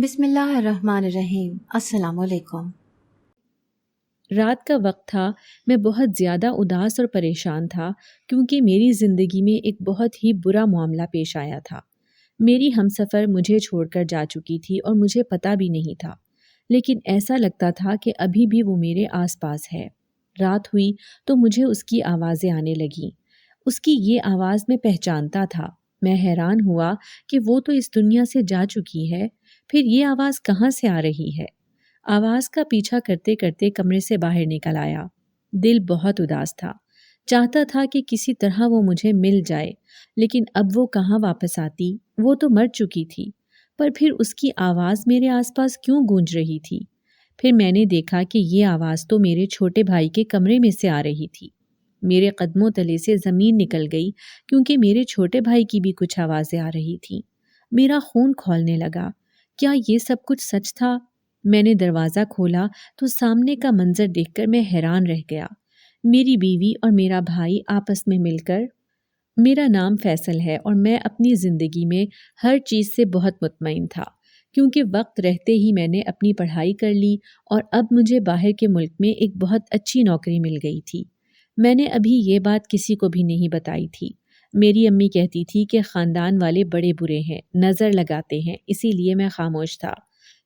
بسم اللہ الرحمن الرحیم۔ السلام علیکم۔ رات کا وقت تھا۔ میں بہت زیادہ اداس اور پریشان تھا کیونکہ میری زندگی میں ایک بہت ہی برا معاملہ پیش آیا تھا۔ میری ہمسفر مجھے چھوڑ کر جا چکی تھی اور مجھے پتہ بھی نہیں تھا، لیکن ایسا لگتا تھا کہ ابھی بھی وہ میرے آس پاس ہے۔ رات ہوئی تو مجھے اس کی آوازیں آنے لگیں۔ اس کی یہ آواز میں پہچانتا تھا۔ میں حیران ہوا کہ وہ تو اس دنیا سے جا چکی ہے، پھر یہ آواز کہاں سے آ رہی ہے؟ آواز کا پیچھا کرتے کرتے کمرے سے باہر نکل آیا۔ دل بہت اداس تھا، چاہتا تھا کہ کسی طرح وہ مجھے مل جائے، لیکن اب وہ کہاں واپس آتی؟ وہ تو مر چکی تھی، پر پھر اس کی آواز میرے آس پاس کیوں گونج رہی تھی؟ پھر میں نے دیکھا کہ یہ آواز تو میرے چھوٹے بھائی کے کمرے میں سے آ رہی تھی۔ میرے قدموں تلے سے زمین نکل گئی کیونکہ میرے چھوٹے بھائی کی بھی کچھ آوازیں آ رہی تھیں۔ میرا خون کھولنے لگا۔ کیا یہ سب کچھ سچ تھا؟ میں نے دروازہ کھولا تو سامنے کا منظر دیکھ کر میں حیران رہ گیا۔ میری بیوی اور میرا بھائی آپس میں مل کر، میرا نام فیصل ہے اور میں اپنی زندگی میں ہر چیز سے بہت مطمئن تھا کیونکہ وقت رہتے ہی میں نے اپنی پڑھائی کر لی اور اب مجھے باہر کے ملک میں ایک بہت اچھی نوکری مل گئی تھی۔ میں نے ابھی یہ بات کسی کو بھی نہیں بتائی تھی۔ میری امی کہتی تھی کہ خاندان والے بڑے برے ہیں، نظر لگاتے ہیں، اسی لیے میں خاموش تھا۔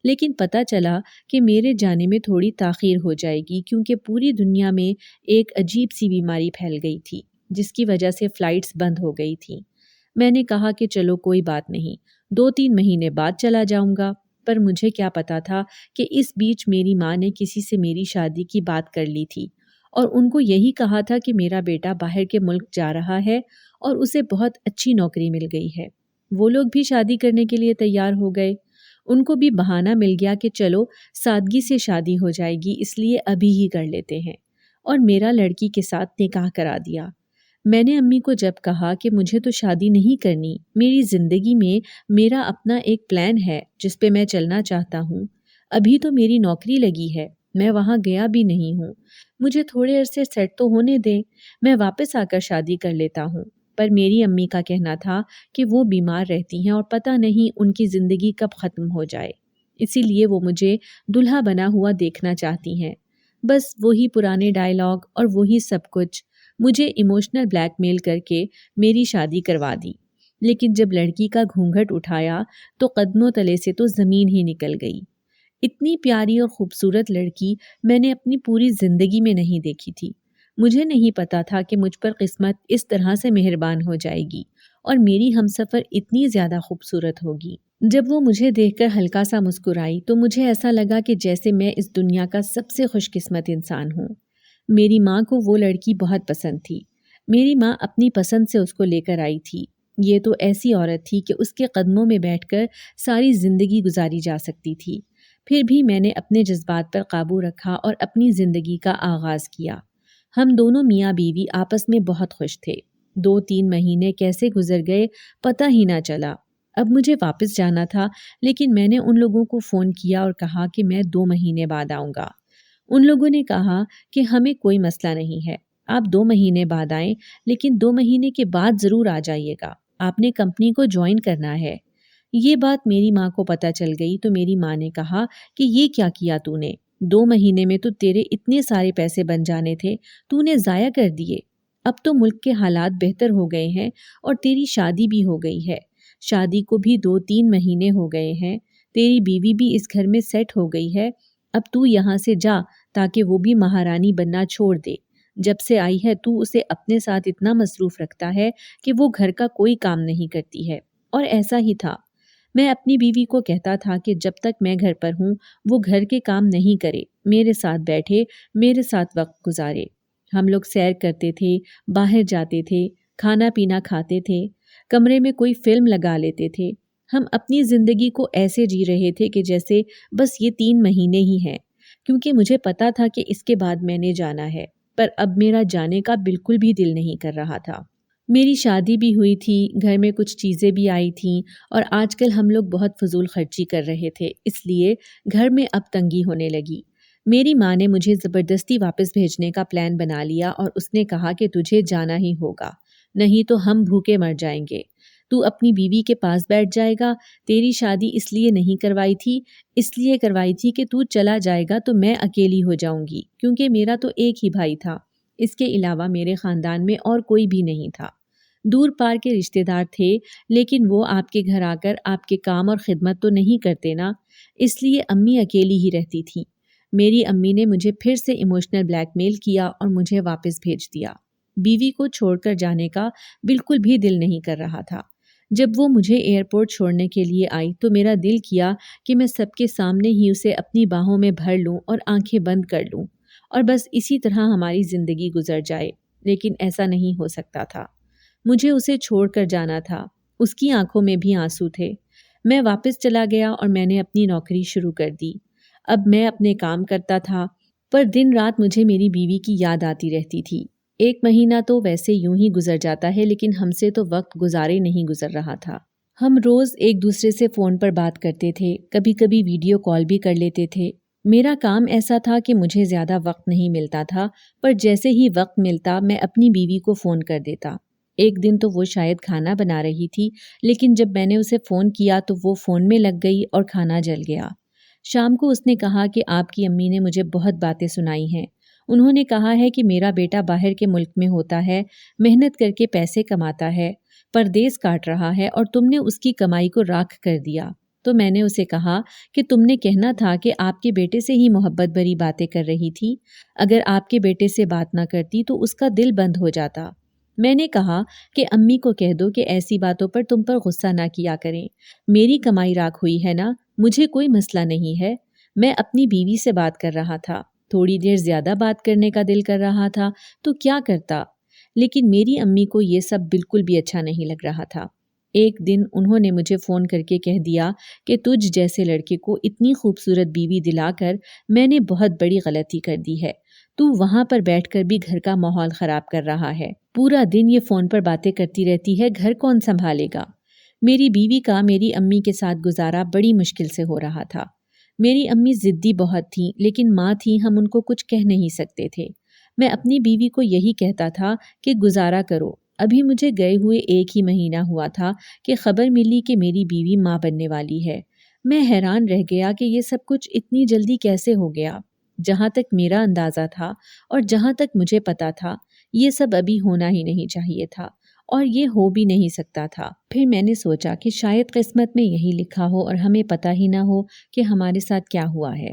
لیکن پتہ چلا کہ میرے جانے میں تھوڑی تاخیر ہو جائے گی کیونکہ پوری دنیا میں ایک عجیب سی بیماری پھیل گئی تھی جس کی وجہ سے فلائٹس بند ہو گئی تھیں۔ میں نے کہا کہ چلو کوئی بات نہیں، 2-3 مہینے بعد چلا جاؤں گا، پر مجھے کیا پتا تھا کہ اس بیچ میری ماں نے کسی سے میری شادی کی بات کر لی تھی اور ان کو یہی کہا تھا کہ میرا بیٹا باہر کے ملک جا رہا ہے اور اسے بہت اچھی نوکری مل گئی ہے۔ وہ لوگ بھی شادی کرنے کے لیے تیار ہو گئے۔ ان کو بھی بہانہ مل گیا کہ چلو سادگی سے شادی ہو جائے گی، اس لیے ابھی ہی کر لیتے ہیں، اور میرا لڑکی کے ساتھ نکاح کرا دیا۔ میں نے امی کو جب کہا کہ مجھے تو شادی نہیں کرنی، میری زندگی میں میرا اپنا ایک پلان ہے جس پہ میں چلنا چاہتا ہوں، ابھی تو میری نوکری لگی ہے، میں وہاں گیا بھی نہیں ہوں، مجھے تھوڑے عرصے سیٹ تو ہونے دیں، میں واپس آ کر شادی کر لیتا ہوں۔ پر میری امی کا کہنا تھا کہ وہ بیمار رہتی ہیں اور پتہ نہیں ان کی زندگی کب ختم ہو جائے، اسی لیے وہ مجھے دلہا بنا ہوا دیکھنا چاہتی ہیں۔ بس وہی پرانے ڈائیلاگ اور وہی سب کچھ، مجھے ایموشنل بلیک میل کر کے میری شادی کروا دی۔ لیکن جب لڑکی کا گھونگھٹ اٹھایا تو قدموں تلے سے تو زمین ہی نکل گئی۔ اتنی پیاری اور خوبصورت لڑکی میں نے اپنی پوری زندگی میں نہیں دیکھی تھی۔ مجھے نہیں پتا تھا کہ مجھ پر قسمت اس طرح سے مہربان ہو جائے گی اور میری ہمسفر اتنی زیادہ خوبصورت ہوگی۔ جب وہ مجھے دیکھ کر ہلکا سا مسکرائی تو مجھے ایسا لگا کہ جیسے میں اس دنیا کا سب سے خوش قسمت انسان ہوں۔ میری ماں کو وہ لڑکی بہت پسند تھی۔ میری ماں اپنی پسند سے اس کو لے کر آئی تھی۔ یہ تو ایسی عورت تھی کہ اس کے قدموں میں بیٹھ کر ساری زندگی گزاری جا سکتی تھی۔ پھر بھی میں نے اپنے جذبات پر قابو رکھا اور اپنی زندگی کا آغاز کیا۔ ہم دونوں میاں بیوی آپس میں بہت خوش تھے۔ 2-3 مہینے کیسے گزر گئے پتہ ہی نہ چلا۔ اب مجھے واپس جانا تھا، لیکن میں نے ان لوگوں کو فون کیا اور کہا کہ میں 2 مہینے بعد آؤں گا۔ ان لوگوں نے کہا کہ ہمیں کوئی مسئلہ نہیں ہے، آپ 2 مہینے بعد آئیں، لیکن 2 مہینے کے بعد ضرور آ جائیے گا، آپ نے کمپنی کو جوائن کرنا ہے۔ یہ بات میری ماں کو پتہ چل گئی تو میری ماں نے کہا کہ یہ کیا کیا تو نے؟ 2 مہینے میں تو تیرے اتنے سارے پیسے بن جانے تھے، تو نے ضائع کر دیے۔ اب تو ملک کے حالات بہتر ہو گئے ہیں اور تیری شادی بھی ہو گئی ہے، شادی کو بھی 2-3 مہینے ہو گئے ہیں، تیری بیوی بھی اس گھر میں سیٹ ہو گئی ہے، اب تو یہاں سے جا تاکہ وہ بھی مہارانی بننا چھوڑ دے۔ جب سے آئی ہے تو اسے اپنے ساتھ اتنا مصروف رکھتا ہے کہ وہ گھر کا کوئی کام نہیں کرتی ہے، اور ایسا ہی تھا۔ میں اپنی بیوی کو کہتا تھا کہ جب تک میں گھر پر ہوں وہ گھر کے کام نہیں کرے، میرے ساتھ بیٹھے، میرے ساتھ وقت گزارے۔ ہم لوگ سیر کرتے تھے، باہر جاتے تھے، کھانا پینا کھاتے تھے، کمرے میں کوئی فلم لگا لیتے تھے۔ ہم اپنی زندگی کو ایسے جی رہے تھے کہ جیسے بس یہ 3 مہینے ہی ہیں، کیونکہ مجھے پتا تھا کہ اس کے بعد میں نے جانا ہے، پر اب میرا جانے کا بالکل بھی دل نہیں کر رہا تھا۔ میری شادی بھی ہوئی تھی، گھر میں کچھ چیزیں بھی آئی تھیں، اور آج کل ہم لوگ بہت فضول خرچی کر رہے تھے، اس لیے گھر میں اب تنگی ہونے لگی۔ میری ماں نے مجھے زبردستی واپس بھیجنے کا پلان بنا لیا اور اس نے کہا کہ تجھے جانا ہی ہوگا، نہیں تو ہم بھوکے مر جائیں گے۔ تو اپنی بیوی کے پاس بیٹھ جائے گا. تیری شادی اس لیے نہیں کروائی تھی کہ تو چلا جائے گا تو میں اکیلی ہو جاؤں گی، کیونکہ میرا تو ایک ہی بھائی تھا. اس کے علاوہ میرے خاندان میں اور کوئی بھی نہیں تھا. دور پار کے رشتے دار تھے، لیکن وہ آپ کے گھر آ کر آپ کے کام اور خدمت تو نہیں کرتے نا، اس لیے امی اکیلی ہی رہتی تھی. میری امی نے مجھے پھر سے ایموشنل بلیک میل کیا اور مجھے واپس بھیج دیا. بیوی کو چھوڑ کر جانے کا بالکل بھی دل نہیں کر رہا تھا. جب وہ مجھے ایئرپورٹ چھوڑنے کے لیے آئی تو میرا دل کیا کہ میں سب کے سامنے ہی اسے اپنی باہوں میں بھر لوں اور آنکھیں بند کر لوں اور بس اسی طرح ہماری زندگی گزر جائے، لیکن ایسا نہیں ہو سکتا تھا. مجھے اسے چھوڑ کر جانا تھا. اس کی آنکھوں میں بھی آنسو تھے. میں واپس چلا گیا اور میں نے اپنی نوکری شروع کر دی. اب میں اپنے کام کرتا تھا، پر دن رات مجھے میری بیوی کی یاد آتی رہتی تھی. 1 مہینہ تو ویسے یوں ہی گزر جاتا ہے، لیکن ہم سے تو وقت گزارے نہیں گزر رہا تھا. ہم روز ایک دوسرے سے فون پر بات کرتے تھے، کبھی کبھی ویڈیو کال بھی کر لیتے تھے. میرا کام ایسا تھا کہ مجھے زیادہ وقت نہیں ملتا تھا، پر جیسے ہی وقت ملتا میں اپنی بیوی کو فون کر دیتا. ایک دن تو وہ شاید کھانا بنا رہی تھی، لیکن جب میں نے اسے فون کیا تو وہ فون میں لگ گئی اور کھانا جل گیا. شام کو اس نے کہا کہ آپ کی امی نے مجھے بہت باتیں سنائی ہیں. انہوں نے کہا ہے کہ میرا بیٹا باہر کے ملک میں ہوتا ہے، محنت کر کے پیسے کماتا ہے، پردیس کاٹ رہا ہے اور تم نے اس کی کمائی کو راکھ کر دیا. تو میں نے اسے کہا کہ تم نے کہنا تھا کہ آپ کے بیٹے سے ہی محبت بھری باتیں کر رہی تھی. اگر آپ کے بیٹے سے بات نہ کرتی تو اس کا دل بند ہو جاتا. میں نے کہا کہ امی کو کہہ دو کہ ایسی باتوں پر تم پر غصہ نہ کیا کریں. میری کمائی راکھ ہوئی ہے نا، مجھے کوئی مسئلہ نہیں ہے. میں اپنی بیوی سے بات کر رہا تھا. تھوڑی دیر زیادہ بات کرنے کا دل کر رہا تھا تو کیا کرتا، لیکن میری امی کو یہ سب بالکل بھی اچھا نہیں لگ رہا تھا. ایک دن انہوں نے مجھے فون کر کے کہہ دیا کہ تجھ جیسے لڑکے کو اتنی خوبصورت بیوی دلا کر میں نے بہت بڑی غلطی کر دی ہے. تو وہاں پر بیٹھ کر بھی گھر کا ماحول خراب کر رہا ہے. پورا دن یہ فون پر باتیں کرتی رہتی ہے، گھر کون سنبھالے گا؟ میری بیوی کا میری امی کے ساتھ گزارا بڑی مشکل سے ہو رہا تھا. میری امی ضدی بہت تھیں، لیکن ماں تھیں، ہم ان کو کچھ کہہ نہیں سکتے تھے. میں اپنی بیوی کو یہی کہتا تھا کہ گزارا کرو. ابھی مجھے گئے ہوئے 1 ہی مہینہ ہوا تھا کہ خبر ملی کہ میری بیوی ماں بننے والی ہے. میں حیران رہ گیا کہ یہ سب کچھ اتنی جلدی کیسے ہو گیا. جہاں تک میرا اندازہ تھا اور جہاں تک مجھے پتا تھا، یہ سب ابھی ہونا ہی نہیں چاہیے تھا اور یہ ہو بھی نہیں سکتا تھا. پھر میں نے سوچا کہ شاید قسمت میں یہی لکھا ہو اور ہمیں پتہ ہی نہ ہو کہ ہمارے ساتھ کیا ہوا ہے.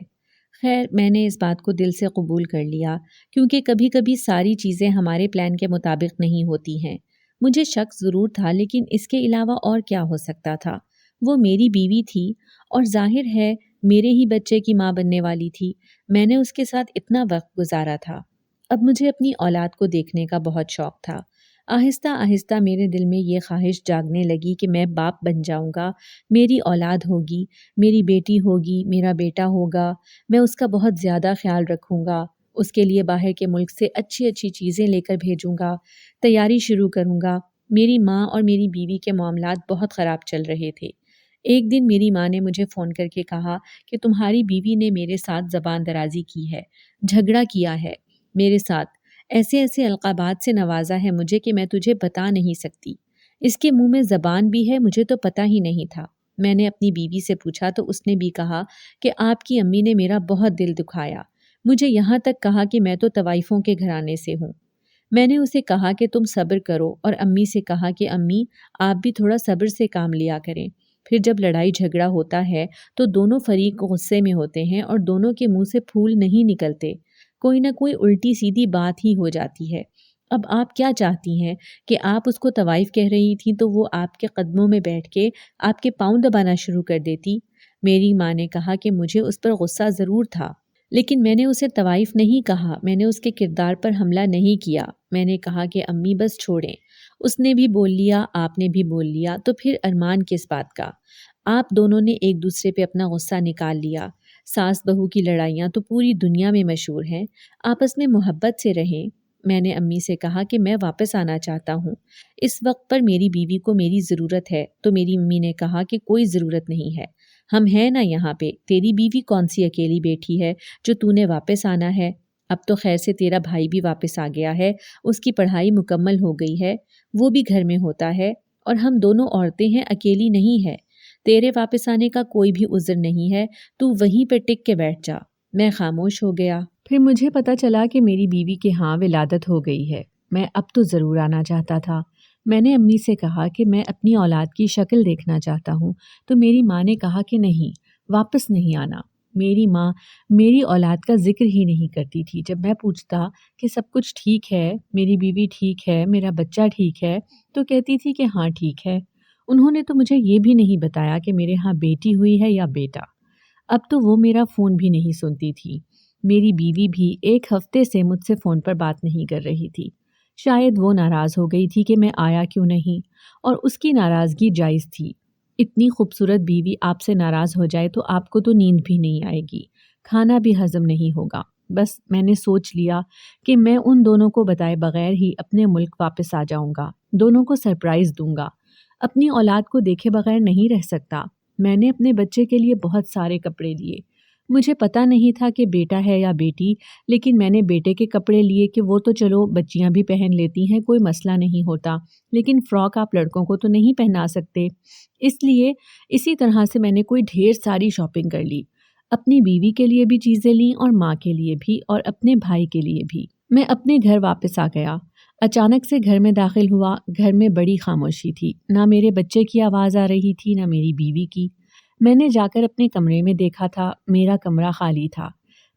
خیر، میں نے اس بات کو دل سے قبول کر لیا، کیونکہ کبھی کبھی ساری چیزیں ہمارے پلان کے مطابق نہیں ہوتی ہیں. مجھے شک ضرور تھا، لیکن اس کے علاوہ اور کیا ہو سکتا تھا؟ وہ میری بیوی تھی اور ظاہر ہے میرے ہی بچے کی ماں بننے والی تھی. میں نے اس کے ساتھ اتنا وقت گزارا تھا. اب مجھے اپنی اولاد کو دیکھنے کا بہت شوق تھا. آہستہ آہستہ میرے دل میں یہ خواہش جاگنے لگی کہ میں باپ بن جاؤں گا، میری اولاد ہوگی، میری بیٹی ہوگی، میرا بیٹا ہوگا. میں اس کا بہت زیادہ خیال رکھوں گا، اس کے لیے باہر کے ملک سے اچھی اچھی چیزیں لے کر بھیجوں گا، تیاری شروع کروں گا. میری ماں اور میری بیوی کے معاملات بہت خراب چل رہے تھے. ایک دن میری ماں نے مجھے فون کر کے کہا کہ تمہاری بیوی نے میرے ساتھ زبان درازی کی ہے، جھگڑا کیا ہے میرے ساتھ، ایسے ایسے القابات سے نوازا ہے مجھے کہ میں تجھے بتا نہیں سکتی. اس کے منہ میں زبان بھی ہے، مجھے تو پتہ ہی نہیں تھا. میں نے اپنی بیوی سے پوچھا تو اس نے بھی کہا کہ آپ کی امی نے میرا بہت دل دکھایا. مجھے یہاں تک کہا کہ میں تو طوائفوں کے گھرانے سے ہوں. میں نے اسے کہا کہ تم صبر کرو اور امی سے کہا کہ امی آپ بھی تھوڑا صبر سے کام لیا کریں. پھر جب لڑائی جھگڑا ہوتا ہے تو دونوں فریق غصے میں ہوتے ہیں اور دونوں کے منہ سے پھول نہیں نکلتے، کوئی نہ کوئی الٹی سیدھی بات ہی ہو جاتی ہے. اب آپ کیا چاہتی ہیں کہ آپ اس کو طوائف کہہ رہی تھی تو وہ آپ کے قدموں میں بیٹھ کے آپ کے پاؤں دبانا شروع کر دیتی؟ میری ماں نے کہا کہ مجھے اس پر غصہ ضرور تھا، لیکن میں نے اسے طوائف نہیں کہا، میں نے اس کے کردار پر حملہ نہیں کیا. میں نے کہا کہ امی بس چھوڑیں، اس نے بھی بول لیا، آپ نے بھی بول لیا، تو پھر ارمان کس بات کا؟ آپ دونوں نے ایک دوسرے پہ اپنا غصہ نکال لیا. ساس بہو کی لڑائیاں تو پوری دنیا میں مشہور ہیں، آپس میں محبت سے رہیں. میں نے امی سے کہا کہ میں واپس آنا چاہتا ہوں، اس وقت پر میری بیوی کو میری ضرورت ہے. تو میری امی نے کہا کہ کوئی ضرورت نہیں ہے، ہم ہیں نا یہاں پہ. تیری بیوی کون سی اکیلی بیٹھی ہے جو تو نے واپس آنا ہے؟ اب تو خیر سے تیرا بھائی بھی واپس آ گیا ہے، اس کی پڑھائی مکمل ہو گئی ہے، وہ بھی گھر میں ہوتا ہے اور ہم دونوں عورتیں ہیں، اکیلی نہیں ہے۔ تیرے واپس آنے کا کوئی بھی عذر نہیں ہے، تو وہیں پہ ٹک کے بیٹھ جا۔ میں خاموش ہو گیا۔ پھر مجھے پتا چلا کہ میری بیوی کے ہاں ولادت ہو گئی ہے۔ میں اب تو ضرور آنا چاہتا تھا۔ میں نے امی سے کہا کہ میں اپنی اولاد کی شکل دیکھنا چاہتا ہوں، تو میری ماں نے کہا کہ نہیں، واپس نہیں آنا۔ میری ماں میری اولاد کا ذکر ہی نہیں کرتی تھی۔ جب میں پوچھتا کہ سب کچھ ٹھیک ہے، میری بیوی ٹھیک ہے، میرا بچہ ٹھیک ہے، تو کہتی تھی کہ ہاں ٹھیک ہے۔ انہوں نے تو مجھے یہ بھی نہیں بتایا کہ میرے ہاں بیٹی ہوئی ہے یا بیٹا۔ اب تو وہ میرا فون بھی نہیں سنتی تھی۔ میری بیوی بھی ایک ہفتے سے مجھ سے فون پر بات نہیں کر رہی تھی۔ شاید وہ ناراض ہو گئی تھی کہ میں آیا کیوں نہیں، اور اس کی ناراضگی جائز تھی۔ اتنی خوبصورت بیوی آپ سے ناراض ہو جائے تو آپ کو تو نیند بھی نہیں آئے گی، کھانا بھی ہضم نہیں ہوگا۔ بس میں نے سوچ لیا کہ میں ان دونوں کو بتائے بغیر ہی اپنے ملک واپس آ جاؤں گا، دونوں کو سرپرائز دوں گا۔ اپنی اولاد کو دیکھے بغیر نہیں رہ سکتا۔ میں نے اپنے بچے کے لیے بہت سارے کپڑے لیے۔ مجھے پتا نہیں تھا کہ بیٹا ہے یا بیٹی، لیکن میں نے بیٹے کے کپڑے لیے کہ وہ تو چلو بچیاں بھی پہن لیتی ہیں، کوئی مسئلہ نہیں ہوتا، لیکن فراک آپ لڑکوں کو تو نہیں پہنا سکتے۔ اس لیے اسی طرح سے میں نے کوئی ڈھیر ساری شاپنگ کر لی۔ اپنی بیوی کے لیے بھی چیزیں لیں اور ماں کے لیے بھی اور اپنے بھائی کے لیے بھی۔ میں اپنے گھر واپس آ گیا۔ اچانک سے گھر میں داخل ہوا۔ گھر میں بڑی خاموشی تھی، نہ میرے بچے کی آواز آ رہی تھی، نہ میری بیوی کی۔ میں نے جا کر اپنے کمرے میں دیکھا تھا، میرا کمرہ خالی تھا۔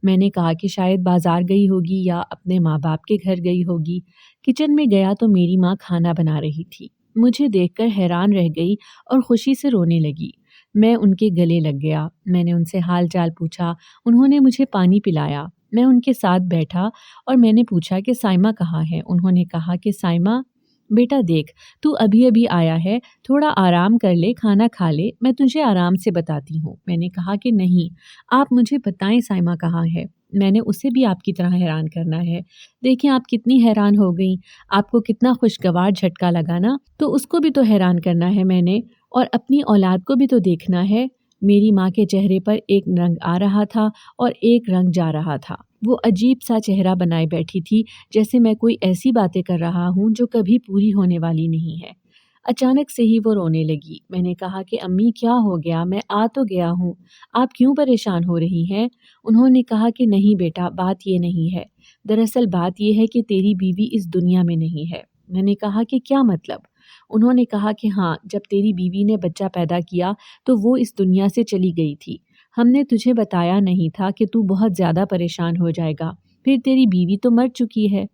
میں نے کہا کہ شاید بازار گئی ہوگی یا اپنے ماں باپ کے گھر گئی ہوگی۔ کچن میں گیا تو میری ماں کھانا بنا رہی تھی۔ مجھے دیکھ کر حیران رہ گئی اور خوشی سے رونے لگی۔ میں ان کے گلے لگ گیا۔ میں نے ان سے حال چال پوچھا، انہوں نے مجھے پانی پلایا۔ میں ان کے ساتھ بیٹھا اور میں نے پوچھا کہ سائمہ کہاں ہے؟ انہوں نے کہا کہ سائمہ بیٹا دیکھ، تو ابھی ابھی آیا ہے، تھوڑا آرام کر لے، کھانا کھا لے، میں تجھے آرام سے بتاتی ہوں۔ میں نے کہا کہ نہیں، آپ مجھے بتائیں سائمہ کہاں ہے۔ میں نے اسے بھی آپ کی طرح حیران کرنا ہے۔ دیکھیں آپ کتنی حیران ہو گئیں، آپ کو کتنا خوشگوار جھٹکا لگا نا، تو اس کو بھی تو حیران کرنا ہے میں نے، اور اپنی اولاد کو بھی تو دیکھنا ہے۔ میری ماں کے چہرے پر ایک رنگ آ رہا تھا اور ایک رنگ جا رہا تھا۔ وہ عجیب سا چہرہ بنائے بیٹھی تھی، جیسے میں کوئی ایسی باتیں کر رہا ہوں جو کبھی پوری ہونے والی نہیں ہے۔ اچانک سے ہی وہ رونے لگی۔ میں نے کہا کہ امی کیا ہو گیا؟ میں آ تو گیا ہوں، آپ کیوں پریشان ہو رہی ہیں؟ انہوں نے کہا کہ نہیں بیٹا، بات یہ نہیں ہے، دراصل بات یہ ہے کہ تیری بیوی اس دنیا میں نہیں ہے۔ میں نے کہا کہ کیا مطلب؟ انہوں نے کہا کہ ہاں، جب تیری بیوی نے بچہ پیدا کیا تو وہ اس دنیا سے چلی گئی تھی۔ ہم نے تجھے بتایا نہیں تھا کہ تو بہت زیادہ پریشان ہو جائے گا، پھر تیری بیوی تو مر چکی ہے۔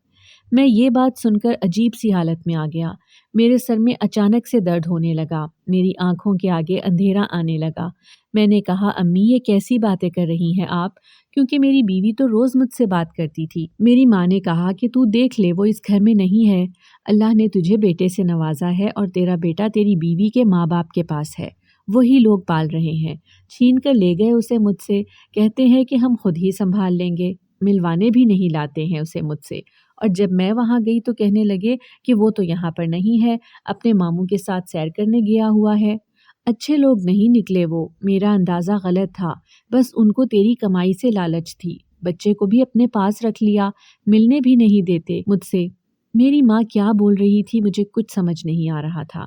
میں یہ بات سن کر عجیب سی حالت میں آ گیا۔ میرے سر میں اچانک سے درد ہونے لگا، میری آنکھوں کے آگے اندھیرا آنے لگا۔ میں نے کہا امی یہ کیسی باتیں کر رہی ہیں آپ؟ کیونکہ میری بیوی تو روز مجھ سے بات کرتی تھی۔ میری ماں نے کہا کہ تو دیکھ لے، وہ اس گھر میں نہیں ہے، اللہ نے تجھے بیٹے سے نوازا ہے اور تیرا بیٹا تیری بیوی کے ماں باپ کے پاس ہے، وہی لوگ پال رہے ہیں، چھین کر لے گئے اسے مجھ سے، کہتے ہیں کہ ہم خود ہی سنبھال لیں گے، ملوانے بھی نہیں لاتے ہیں اسے مجھ سے۔ اور جب میں وہاں گئی تو کہنے لگے کہ وہ تو یہاں پر نہیں ہے، اپنے ماموں کے ساتھ سیر کرنے گیا ہوا ہے۔ اچھے لوگ نہیں نکلے وہ، میرا اندازہ غلط تھا، بس ان کو تیری کمائی سے لالچ تھی، بچے کو بھی اپنے پاس رکھ لیا، ملنے بھی نہیں دیتے مجھ سے۔ میری ماں کیا بول رہی تھی مجھے کچھ سمجھ نہیں آ رہا تھا۔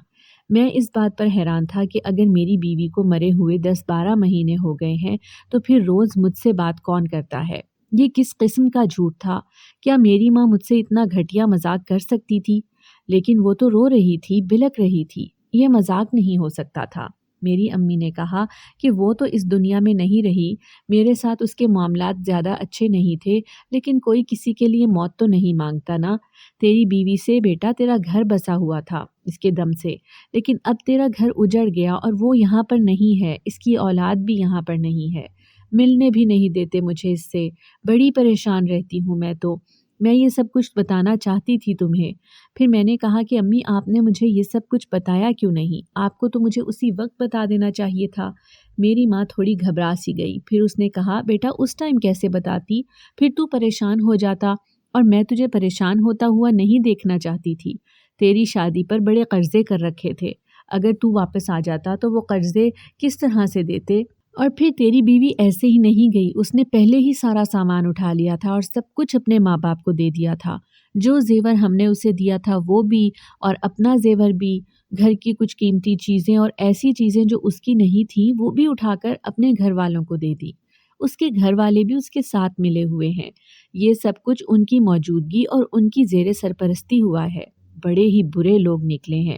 میں اس بات پر حیران تھا کہ اگر میری بیوی کو مرے ہوئے 10-12 مہینے ہو گئے ہیں تو پھر روز مجھ سے بات کون کرتا ہے؟ یہ کس قسم کا جھوٹ تھا؟ کیا میری ماں مجھ سے اتنا گھٹیا مذاق کر سکتی تھی؟ لیکن وہ تو رو رہی تھی، بلک رہی تھی، یہ مذاق نہیں ہو سکتا تھا۔ میری امی نے کہا کہ وہ تو اس دنیا میں نہیں رہی، میرے ساتھ اس کے معاملات زیادہ اچھے نہیں تھے، لیکن کوئی کسی کے لیے موت تو نہیں مانگتا نا۔ تیری بیوی سے بیٹا تیرا گھر بسا ہوا تھا اس کے دم سے، لیکن اب تیرا گھر اجڑ گیا اور وہ یہاں پر نہیں ہے، اس کی اولاد بھی یہاں پر نہیں ہے، ملنے بھی نہیں دیتے مجھے اس سے، بڑی پریشان رہتی ہوں میں تو۔ میں یہ سب کچھ بتانا چاہتی تھی تمہیں۔ پھر میں نے کہا کہ امی آپ نے مجھے یہ سب کچھ بتایا کیوں نہیں؟ آپ کو تو مجھے اسی وقت بتا دینا چاہیے تھا۔ میری ماں تھوڑی گھبرا سی گئی، پھر اس نے کہا بیٹا اس ٹائم کیسے بتاتی؟ پھر تو پریشان ہو جاتا، اور میں تجھے پریشان ہوتا ہوا نہیں دیکھنا چاہتی تھی۔ تیری شادی پر بڑے قرضے کر رکھے تھے، اگر تو واپس آ جاتا تو وہ قرضے کس طرح سے دیتے؟ اور پھر تیری بیوی ایسے ہی نہیں گئی، اس نے پہلے ہی سارا سامان اٹھا لیا تھا اور سب کچھ اپنے ماں باپ کو دے دیا تھا، جو زیور ہم نے اسے دیا تھا وہ بھی اور اپنا زیور بھی۔ گھر کی کچھ قیمتی چیزیں اور ایسی چیزیں جو اس کی نہیں تھیں وہ بھی اٹھا کر اپنے گھر والوں کو دے دی۔ اس کے گھر والے بھی اس کے ساتھ ملے ہوئے ہیں۔ یہ سب کچھ ان کی موجودگی اور ان کی زیر سرپرستی ہوا ہے۔ بڑے ہی برے لوگ نکلے ہیں۔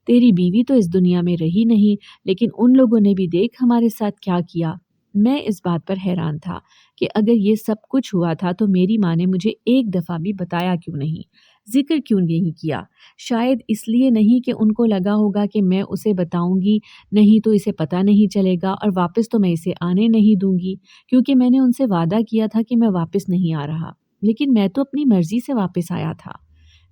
تیری بیوی تو اس دنیا میں رہی نہیں، لیکن ان لوگوں نے بھی دیکھ ہمارے ساتھ کیا کیا۔ میں اس بات پر حیران تھا کہ اگر یہ سب کچھ ہوا تھا تو میری ماں نے مجھے ایک دفعہ بھی بتایا کیوں نہیں، ذکر کیوں نہیں کیا؟ شاید اس لیے نہیں کہ ان کو لگا ہوگا کہ میں اسے بتاؤں گی نہیں تو اسے پتہ نہیں چلے گا اور واپس تو میں اسے آنے نہیں دوں گی، کیونکہ میں نے ان سے وعدہ کیا تھا کہ میں واپس نہیں آ رہا۔ لیکن میں تو اپنی مرضی سے واپس آیا تھا۔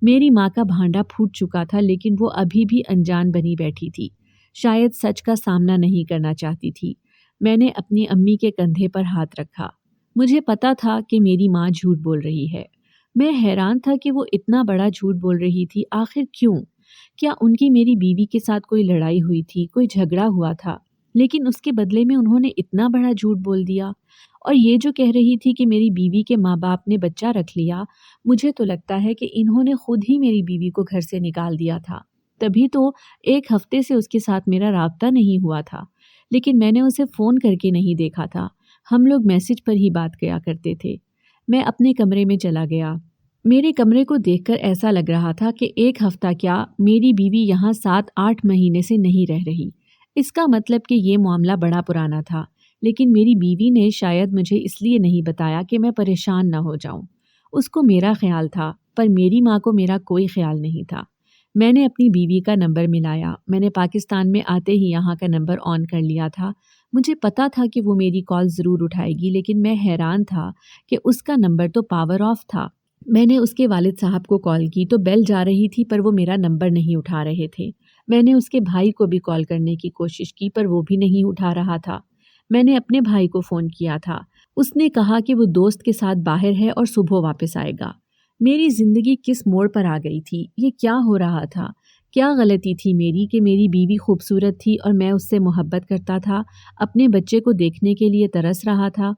میری ماں کا بھانڈا پھوٹ چکا تھا، لیکن وہ ابھی بھی انجان بنی بیٹھی تھی۔ شاید سچ کا سامنا نہیں کرنا چاہتی تھی۔ میں نے اپنی امی کے کندھے پر ہاتھ رکھا۔ مجھے پتا تھا کہ میری ماں جھوٹ بول رہی ہے۔ میں حیران تھا کہ وہ اتنا بڑا جھوٹ بول رہی تھی، آخر کیوں؟ کیا ان کی میری بیوی کے ساتھ کوئی لڑائی ہوئی تھی، کوئی جھگڑا ہوا تھا؟ لیکن اس کے بدلے میں انہوں نے اتنا بڑا جھوٹ بول دیا۔ اور یہ جو کہہ رہی تھی کہ میری بیوی کے ماں باپ نے بچہ رکھ لیا، مجھے تو لگتا ہے کہ انہوں نے خود ہی میری بیوی کو گھر سے نکال دیا تھا۔ تبھی تو 1 ہفتے سے اس کے ساتھ میرا رابطہ نہیں ہوا تھا، لیکن میں نے اسے فون کر کے نہیں دیکھا تھا۔ ہم لوگ میسج پر ہی بات کیا کرتے تھے۔ میں اپنے کمرے میں چلا گیا۔ میرے کمرے کو دیکھ کر ایسا لگ رہا تھا کہ 1 ہفتہ کیا، میری بیوی یہاں 7-8 مہینے سے نہیں رہ رہی۔ اس کا مطلب کہ یہ معاملہ بڑا پرانا تھا، لیکن میری بیوی نے شاید مجھے اس لیے نہیں بتایا کہ میں پریشان نہ ہو جاؤں۔ اس کو میرا خیال تھا، پر میری ماں کو میرا کوئی خیال نہیں تھا۔ میں نے اپنی بیوی کا نمبر ملایا۔ میں نے پاکستان میں آتے ہی یہاں کا نمبر آن کر لیا تھا۔ مجھے پتا تھا کہ وہ میری کال ضرور اٹھائے گی، لیکن میں حیران تھا کہ اس کا نمبر تو پاور آف تھا۔ میں نے اس کے والد صاحب کو کال کی تو بیل جا رہی تھی، پر وہ میرا نمبر نہیں اٹھا رہے تھے۔ میں نے اس کے بھائی کو بھی کال کرنے کی کوشش کی، پر وہ بھی نہیں اٹھا رہا تھا۔ میں نے اپنے بھائی کو فون کیا تھا۔ اس نے کہا کہ وہ دوست کے ساتھ باہر ہے اور صبح واپس آئے گا۔ میری زندگی کس موڑ پر آ گئی تھی؟ یہ کیا ہو رہا تھا؟ کیا غلطی تھی میری کہ میری بیوی خوبصورت تھی اور میں اس سے محبت کرتا تھا، اپنے بچے کو دیکھنے کے لیے ترس رہا تھا؟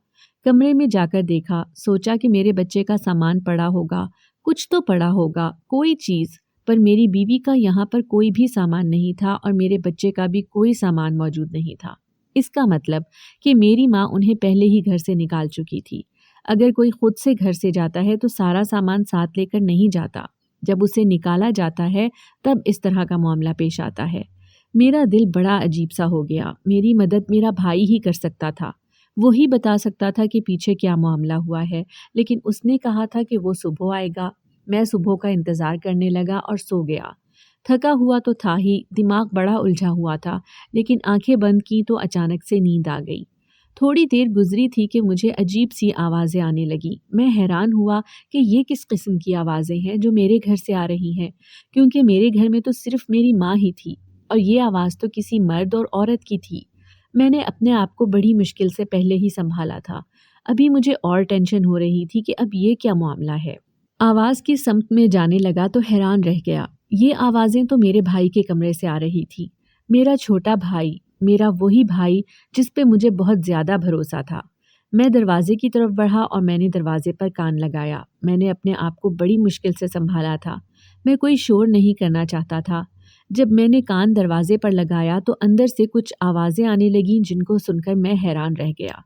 کمرے میں جا کر دیکھا، سوچا کہ میرے بچے کا سامان پڑا ہوگا، کچھ تو پڑا ہوگا، کوئی چیز، پر میری بیوی کا یہاں پر کوئی بھی سامان نہیں تھا اور میرے بچے کا بھی کوئی سامان موجود نہیں تھا۔ اس کا مطلب کہ میری ماں انہیں پہلے ہی گھر سے نکال چکی تھی۔ اگر کوئی خود سے گھر سے جاتا ہے تو سارا سامان ساتھ لے کر نہیں جاتا، جب اسے نکالا جاتا ہے تب اس طرح کا معاملہ پیش آتا ہے۔ میرا دل بڑا عجیب سا ہو گیا۔ میری مدد میرا بھائی ہی کر سکتا تھا، وہی بتا سکتا تھا کہ پیچھے کیا معاملہ ہوا ہے، لیکن اس نے کہا تھا کہ وہ صبح آئے گا۔ میں صبح کا انتظار کرنے لگا اور سو گیا۔ تھکا ہوا تو تھا ہی، دماغ بڑا الجھا ہوا تھا، لیکن آنکھیں بند کی تو اچانک سے نیند آ گئی۔ تھوڑی دیر گزری تھی کہ مجھے عجیب سی آوازیں آنے لگیں۔ میں حیران ہوا کہ یہ کس قسم کی آوازیں ہیں جو میرے گھر سے آ رہی ہیں، کیونکہ میرے گھر میں تو صرف میری ماں ہی تھی اور یہ آواز تو کسی مرد اور عورت کی تھی۔ میں نے اپنے آپ کو بڑی مشکل سے پہلے ہی سنبھالا تھا۔ ابھی مجھے اور ٹینشن ہو رہی تھی کہ اب یہ کیا معاملہ ہے۔ آواز کی سمت میں جانے لگا تو حیران رہ گیا۔ یہ آوازیں تو میرے بھائی کے کمرے سے آ رہی تھی۔ میرا چھوٹا بھائی، میرا وہی بھائی جس پہ مجھے بہت زیادہ بھروسہ تھا۔ میں دروازے کی طرف بڑھا اور میں نے دروازے پر کان لگایا۔ میں نے اپنے آپ کو بڑی مشکل سے سنبھالا تھا۔ میں کوئی شور نہیں کرنا چاہتا تھا۔ جب میں نے کان دروازے پر لگایا تو اندر سے کچھ آوازیں آنے لگیں جن کو سن کر میں حیران رہ گیا۔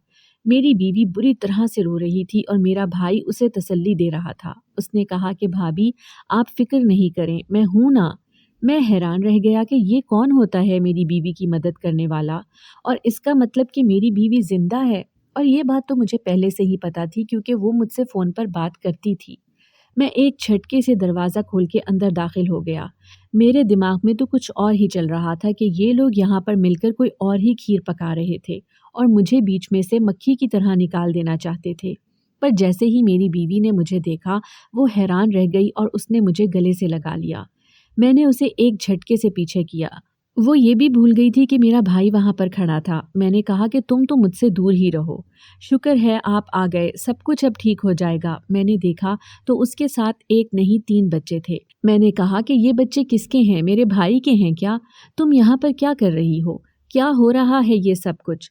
میری بیوی بری طرح سے رو رہی تھی اور میرا بھائی اسے تسلی دے رہا تھا۔ اس نے کہا کہ بھابھی آپ فکر نہیں کریں، میں ہوں نا۔ میں حیران رہ گیا کہ یہ کون ہوتا ہے میری بیوی کی مدد کرنے والا، اور اس کا مطلب کہ میری بیوی زندہ ہے، اور یہ بات تو مجھے پہلے سے ہی پتا تھی کیونکہ وہ مجھ سے فون پر بات کرتی تھی۔ میں ایک جھٹکے سے دروازہ کھول کے اندر داخل ہو گیا۔ میرے دماغ میں تو کچھ اور ہی چل رہا تھا کہ یہ لوگ یہاں پر مل کر کوئی اور ہی کھیر پکا رہے تھے اور مجھے بیچ میں سے مکھی کی طرح نکال دینا چاہتے تھے۔ پر جیسے ہی میری بیوی نے مجھے دیکھا وہ حیران رہ گئی اور اس نے مجھے گلے سے لگا لیا۔ میں نے اسے ایک جھٹکے سے پیچھے کیا۔ وہ یہ بھی بھول گئی تھی کہ میرا بھائی وہاں پر کھڑا تھا۔ میں نے کہا کہ تم تو مجھ سے دور ہی رہو، شکر ہے آپ آ گئے، سب کچھ اب ٹھیک ہو جائے گا۔ میں نے دیکھا تو اس کے ساتھ 1 نہیں 3 بچے تھے۔ میں نے کہا کہ یہ بچے کس کے ہیں؟ میرے بھائی کے ہیں کیا؟ تم یہاں پر کیا کر رہی ہو؟ کیا ہو رہا ہے یہ سب کچھ؟